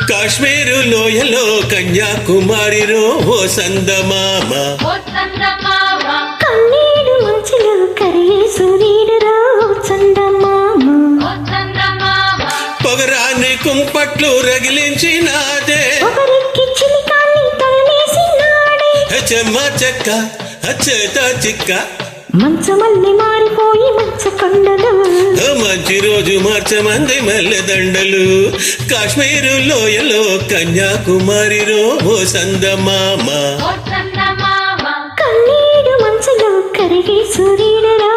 కాశ్మీరు లోయలో కన్యాకుమారిలో ఓ సందమామ కన్నీడు మంచులో కరిగే సూర్యుడురా చందమామ పొగరాన్ని కుంపట్లు రగిలించినాదే ఒకరికి చిలికాన్ని తగిలేసినాడే చెమ్మ చెక్క చేత చిక్క మంచమల్లి మారిపోయి మంచకొండలు మంచి రోజు మార్చమంది మల్లెదండలు కాశ్మీరు లోయలో కన్యాకుమారిలో ఓ సందమామ కన్నీడు మంచులో కరిగే సూర్యుడురా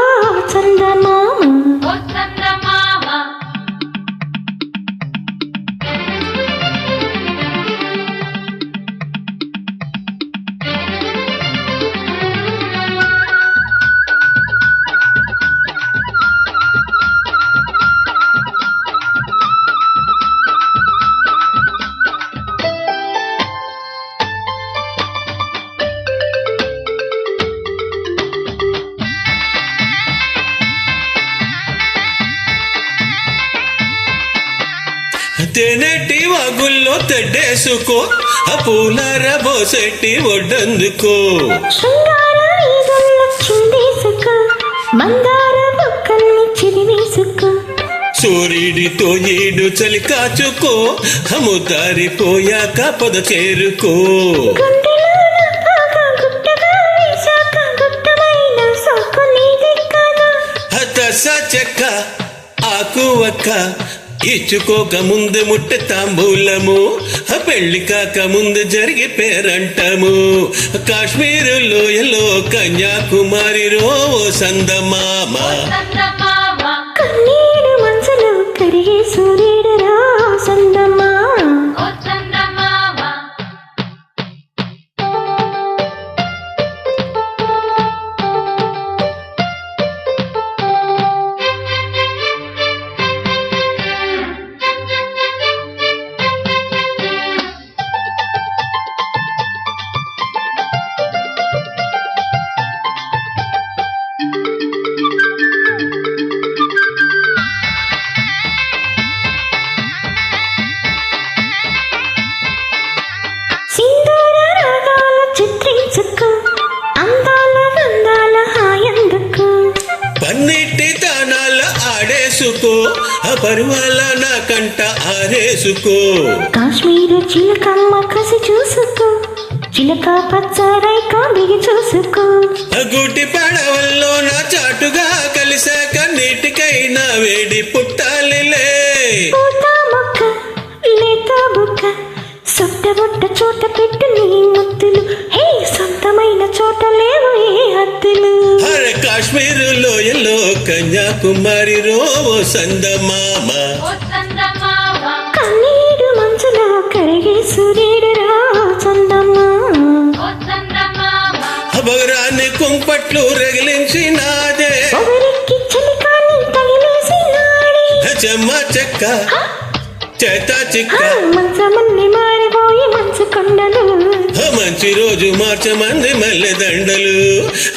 చందమామ తేనెట్టి వాగుల్లో తెడ్డేసుకో పూలార బోసెట్టి ఒడ్డందుకో శృంగార వీధుల్లో చిందేసుకో మందార బొక్కల్ని చిరివేసుకో సూర్యుడితో ఈడు చలి కాచుకో ముతారిపోయాక పొద చేరుకో గుండెలోన బాగా గుట్టగా వేశాక గుట్టమైన సోకు నీది కదా హతస చెక్క ఆకు ఒక్క ఇచ్చుకోక ముందు ముట్టె తాంబూలము పెళ్లి కాక ముందు జరిగి పేరంటము కాశ్మీరు లోయలో కన్యాకుమారిలో ఓ సందమామ కన్నీడు మంచులో కరిగే సూర్యుడురా చందమామ సింధూర రాగాల చిత్రించుకో అందాల గంధాల హాయందుకో పన్నిటి తానాల ఆడేసుకో పరువాల నా కంట ఆరేసుకో కాశ్మీరు చిలకమ్మ కసి చూసుకో చిలక పచ్చరై కామిగి చూసుకో గూటి పడవల్లో నా చాటుగా కలిసాక నీటికైనా వేడి పుట్టాలిలే పూత మొక్క లేత బుక్క సొట్టబొట్ట చోట పెట్టు నీ ముద్దులు హే సొంతమైన చోట లేవు ఏ హద్దులు అరే కాశ్మీరు లోయలో కన్యాకుమారిలో ఓ సందమామ కన్నీడు మంచులో కరిగే సూర్యుడురా చందమామ బొగరాన్ని కుంపట్లు రగిలించినాదే ఒకరికి చిలికాన్ని తగిలేసినాడే చెమ్మ చెక్క చేత చిక్క మంచమల్లి మారిపోయి మంచుకొండలు మంచి రోజు మార్చమంది మల్లెదండలు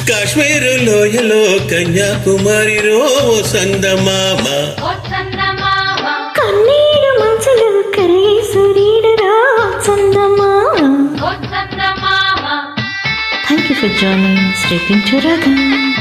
కాశ్మీరు లోయలో కన్యాకుమారిలో ఓ సందమామ కన్నీడు మంచులో కరిగే సూర్యుడురా చందమామ. Thank you for joining. Stay tuned to Ragam.